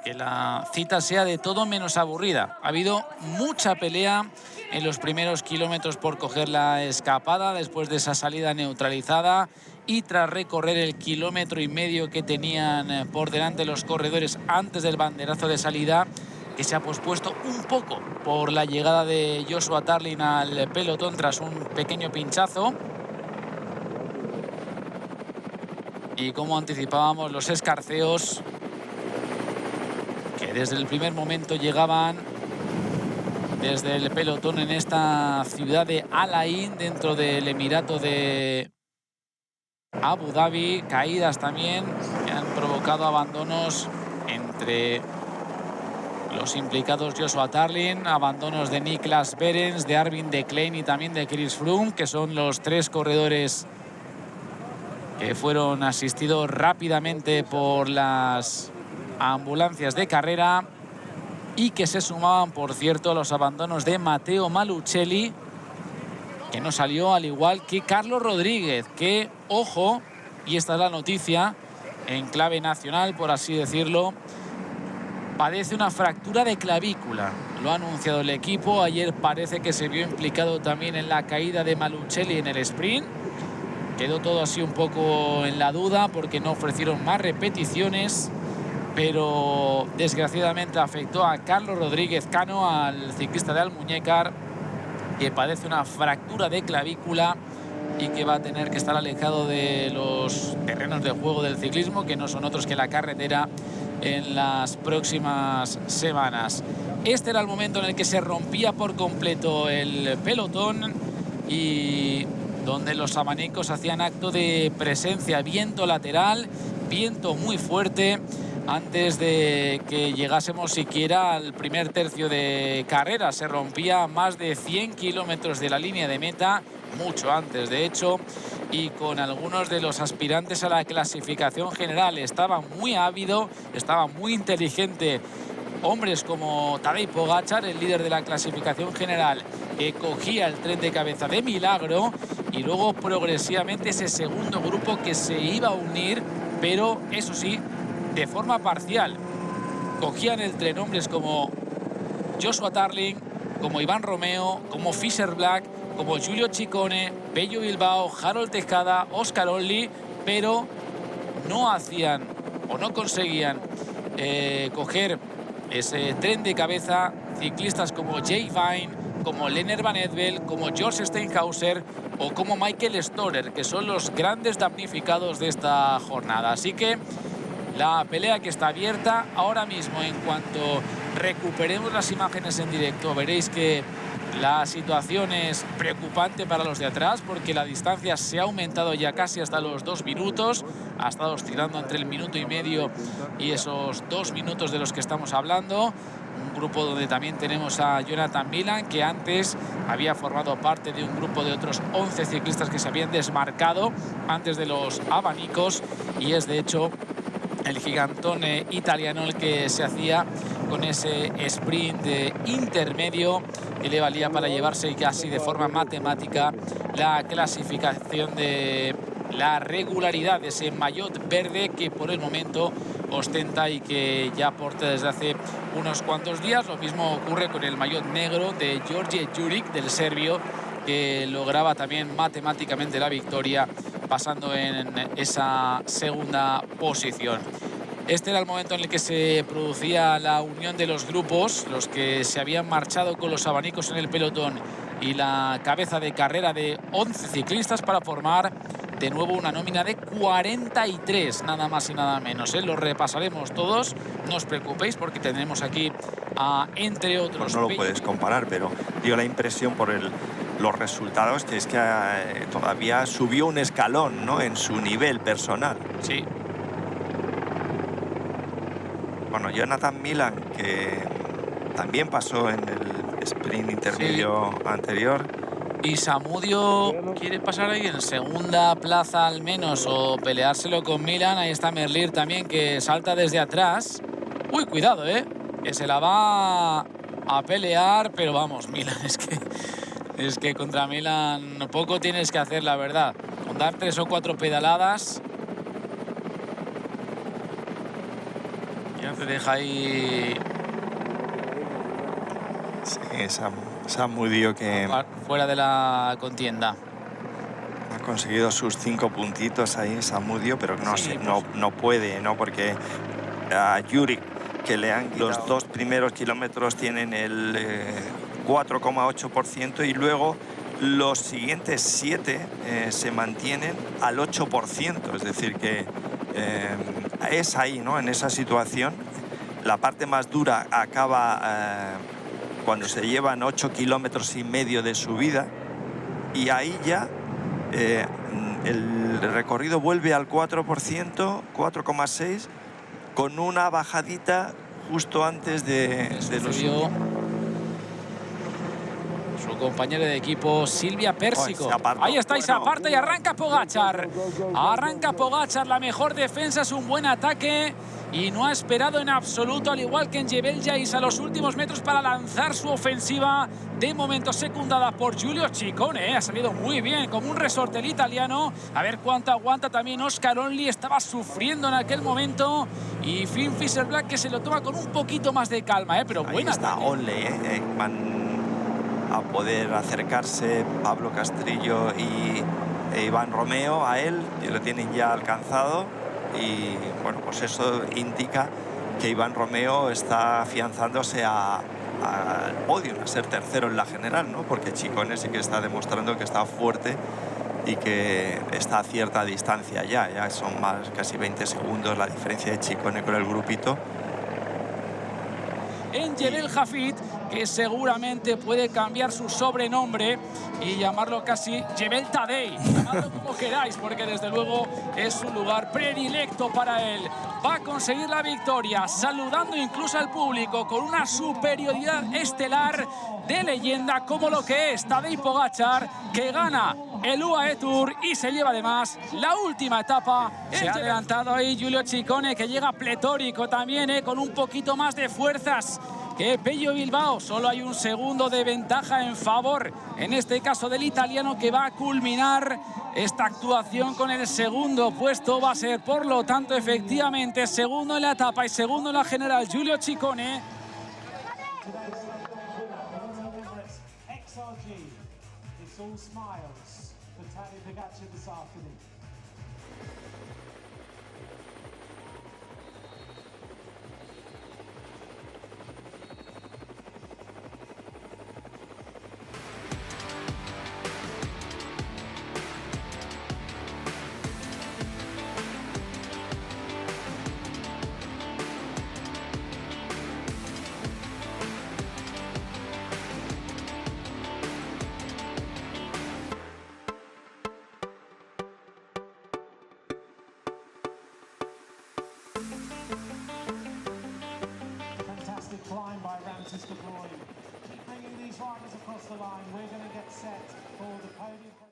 que la cita sea de todo menos aburrida. Ha habido mucha pelea en los primeros kilómetros por coger la escapada después de esa salida neutralizada y tras recorrer el 1,5 kilómetros que tenían por delante los corredores antes del banderazo de salida, que se ha pospuesto un poco por la llegada de Joshua Tarling al pelotón tras un pequeño pinchazo. Y como anticipábamos, los escarceos que desde el primer momento llegaban desde el pelotón en esta ciudad de Al Ain, dentro del Emirato de Abu Dhabi. Caídas también que han provocado abandonos entre los implicados. Joshua Tarling, abandonos de Niklas Behrens, de Arvin De Klein y también de Chris Froome, que son los 3 corredores que fueron asistidos rápidamente por las ambulancias de carrera y que se sumaban, por cierto, a los abandonos de Matteo Malucelli, que no salió, al igual que Carlos Rodríguez, que, ojo, y esta es la noticia en clave nacional, por así decirlo, padece una fractura de clavícula. Lo ha anunciado el equipo. Ayer parece que se vio implicado también en la caída de Malucelli en el sprint. Quedó todo así un poco en la duda porque no ofrecieron más repeticiones, pero desgraciadamente afectó a Carlos Rodríguez Cano, al ciclista de Almuñécar, que padece una fractura de clavícula y que va a tener que estar alejado de los terrenos de juego del ciclismo, que no son otros que la carretera, en las próximas semanas. Este era el momento en el que se rompía por completo el pelotón y donde los abanicos hacían acto de presencia. Viento lateral, viento muy fuerte, antes de que llegásemos siquiera al primer tercio de carrera. Se rompía a más de 100 kilómetros de la línea de meta, mucho antes de hecho, y con algunos de los aspirantes a la clasificación general. Estaba muy ávido, estaba muy inteligente. Hombres como Tadej Pogačar, el líder de la clasificación general, que cogía el tren de cabeza de milagro, y luego progresivamente ese segundo grupo que se iba a unir, pero eso sí, de forma parcial. Cogían el tren hombres como Joshua Tarling, como Iván Romeo, como Fischer Black, como Giulio Ciccone, Pello Bilbao, Harold Tejada, Oscar Olli, pero no hacían o no conseguían coger ese tren de cabeza ciclistas como Jay Vine, como Lennart Van Evel, como George Steinhauser o como Michael Storer, que son los grandes damnificados de esta jornada. Así que la pelea que está abierta ahora mismo. En cuanto recuperemos las imágenes en directo, veréis que la situación es preocupante para los de atrás, porque la distancia se ha aumentado ya casi hasta los 2 minutos. Ha estado oscilando entre el 1,5 minutos y esos 2 minutos de los que estamos hablando. Un grupo donde también tenemos a Jonathan Milan, que antes había formado parte de un grupo de otros 11 ciclistas que se habían desmarcado antes de los abanicos, y es de hecho el gigantón italiano el que se hacía con ese sprint intermedio que le valía para llevarse casi de forma matemática la clasificación de la regularidad de ese maillot verde que por el momento ostenta y que ya porta desde hace unos cuantos días. Lo mismo ocurre con el maillot negro de George Juric, del serbio, que lograba también matemáticamente la victoria, pasando en esa segunda posición. Este era el momento en el que se producía la unión de los grupos, los que se habían marchado con los abanicos en el pelotón y la cabeza de carrera de 11 ciclistas para formar de nuevo una nómina de 43, nada más y nada menos. Lo repasaremos todos, no os preocupéis, porque tendremos aquí entre otros... No lo puedes comparar, pero dio la impresión por los resultados que es que todavía subió un escalón, ¿no?, en su nivel personal. Sí. Bueno, Jonathan Milan, que también pasó en el sprint intermedio anterior. Y Samudio quiere pasar ahí en segunda plaza al menos, o peleárselo con Milan. Ahí está Merlier también, que salta desde atrás. Uy, cuidado, que se la va a pelear, pero vamos, Milan, es que contra Milan poco tienes que hacer, la verdad. Con dar 3 o 4 pedaladas. Ya Se deja ahí Sí, Samudio que fuera de la contienda. ha conseguido sus 5 puntitos ahí, Samudio, pero no, Sí, no puede, ¿no? Porque a Juric, que le han quitado. Los 2 primeros kilómetros tienen el 4,8% y luego los siguientes 7 se mantienen al 8%. Es decir, que es ahí, ¿no? En esa situación. La parte más dura acaba cuando se llevan 8,5 kilómetros de subida, y ahí ya el recorrido vuelve al 4%, 4,6%, con una bajadita justo antes de los... Su compañera de equipo, Silvia Pérsico. Ahí está, y se aparta y arranca Pogačar. Arranca Pogačar, la mejor defensa, es un buen ataque y no ha esperado en absoluto, al igual que en Jebel Jais, a los últimos metros para lanzar su ofensiva. De momento secundada por Giulio Ciccone. Ha salido muy bien, como un resorte el italiano. A ver cuánto aguanta también Oscar Onley. Estaba sufriendo en aquel momento. Y Finn Fischer-Black, que se lo toma con un poquito más de calma, pero buena. Ahí está Onley, van a poder acercarse Pablo Castrillo e Iván Romeo a él, que lo tienen ya alcanzado, y bueno, pues eso indica que Iván Romeo está afianzándose al podio, a ser tercero en la general, ¿no? Porque Ciccone sí que está demostrando que está fuerte y que está a cierta distancia ya son más, casi 20 segundos la diferencia de Ciccone con el grupito. En Jebel Jafit, que seguramente puede cambiar su sobrenombre y llamarlo casi Jebel Tadei, llamadlo como queráis, porque desde luego es un lugar predilecto para él. Va a conseguir la victoria, saludando incluso al público con una superioridad estelar de leyenda como lo que es Tadej Pogačar, que gana el UAE Tour y se lleva además la última etapa. Se ha adelantado ahí Giulio Ciccone, que llega pletórico también, con un poquito más de fuerzas que Pello Bilbao. Solo hay un segundo de ventaja en favor, en este caso del italiano, que va a culminar esta actuación con el segundo puesto. Va a ser, por lo tanto, efectivamente, segundo en la etapa y segundo en la general, Giulio Ciccone. Climb by Ramses De Bruyne. Keep bringing these riders across the line. We're going to get set for the podium.